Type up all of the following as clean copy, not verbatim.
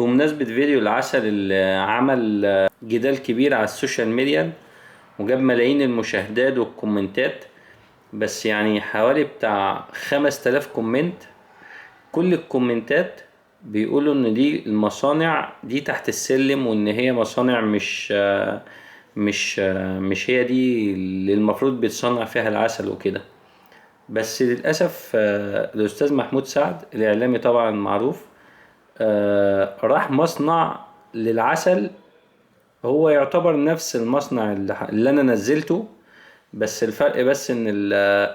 بمناسبة فيديو العسل اللي عمل جدال كبير على السوشيال ميديا وجاب ملايين المشاهدات والكومنتات. بس يعني حوالي بتاع 5000 كومنت. كل الكومنتات بيقولوا ان دي المصانع دي تحت السلم، وان هي مصانع مش هي دي اللي المفروض بيتصنع فيها العسل وكده. بس للأسف الأستاذ محمود سعد الإعلامي طبعا معروف، راح مصنع للعسل. هو يعتبر نفس المصنع اللي انا نزلته، بس الفرق بس ان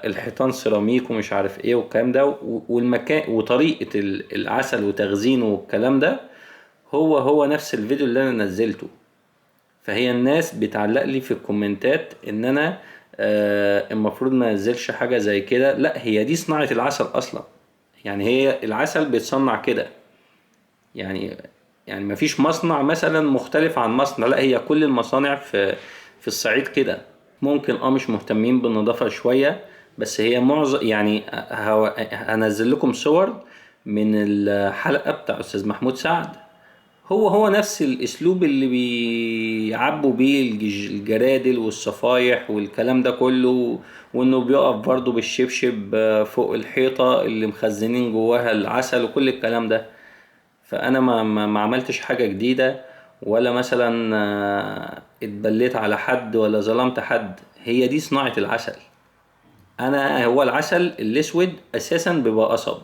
الحيطان سيراميك ومش عارف ايه والكلام ده، والمكان وطريقة العسل وتخزينه والكلام ده هو نفس الفيديو اللي انا نزلته. فهي الناس بتعلق لي في الكومنتات ان انا المفروض ما انزلش حاجة زي كده. لا، هي دي صناعة العسل اصلا. يعني هي العسل بيتصنع كده. يعني يعني مفيش مصنع مثلا مختلف عن مصنع، لا، هي كل المصانع في الصعيد كده. ممكن مش مهتمين بالنظافة شوية، بس هي معظم يعني هنزل لكم صور من الحلقة بتاع أستاذ محمود سعد. هو نفس الأسلوب اللي بيعبوا بيه الجرادل والصفايح والكلام ده كله، وإنه بيقف برضه بالشبشب فوق الحيطة اللي مخزنين جواها العسل وكل الكلام ده. فانا ما عملتش حاجه جديده، ولا مثلا اتبليت على حد ولا ظلمت حد. هي دي صناعه العسل. هو العسل الاسود اساسا بيبقى قصب،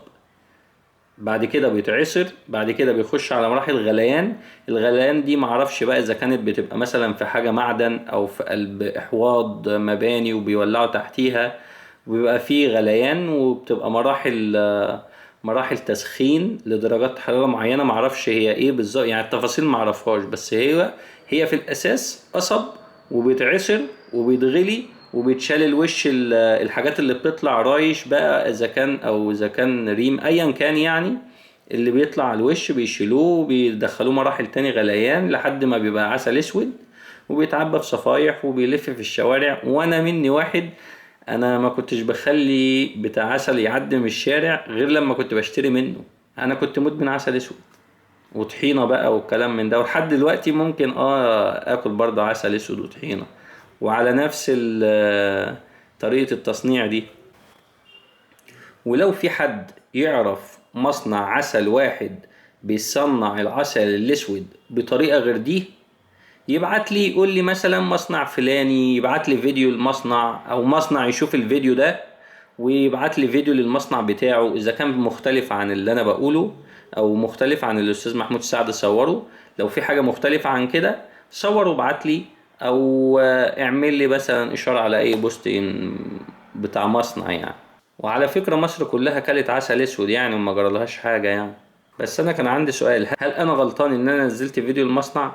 بعد كده بيتعصر، بعد كده بيخش على مراحل غليان. الغليان دي معرفش بقى اذا كانت بتبقى مثلا في حاجه معدن او في قلب احواض مباني وبيولعوا تحتيها، وبيبقى فيه غليان، وبتبقى مراحل تسخين لدرجات حرارة معينة. معرفش هي ايه بالظبط، يعني التفاصيل معرفهاش، بس هي في الاساس قصب، وبيتعصر وبيتغلي وبيتشال الوش، الحاجات اللي بتطلع رايش بقى، اذا كان ريم ايا كان يعني. اللي بيطلع على الوش بيشيلوه وبيدخلوه مراحل تاني غليان لحد ما بيبقى عسل اسود، وبيتعبى في صفايح وبيلف في الشوارع. وانا مني واحد، انا ما كنتش بخلي بتاع عسل يعدي من الشارع غير لما كنت بشتري منه. انا كنت مدمن عسل اسود وطحينه بقى والكلام من ده، ولحد دلوقتي ممكن اكل برضه عسل اسود وطحينه، وعلى نفس طريقه التصنيع دي. ولو في حد يعرف مصنع عسل واحد بيصنع العسل الاسود بطريقه غير دي، يبعت لي يقول لي مثلا مصنع فلاني، يبعت لي فيديو المصنع، او مصنع يشوف الفيديو ده ويبعت لي فيديو للمصنع بتاعه اذا كان مختلف عن اللي انا بقوله، او مختلف عن اللي الاستاذ محمود سعد صوره. لو في حاجة مختلفة عن كده صور وابعت لي، او اعمل لي مثلا اشارة على اي بوست بتاع مصنع يعني. وعلى فكرة مصر كلها كلت عسل اسود يعني وما جرالهاش حاجة يعني. بس انا كان عندي سؤال، هل انا غلطان ان انا نزلت فيديو المصنع؟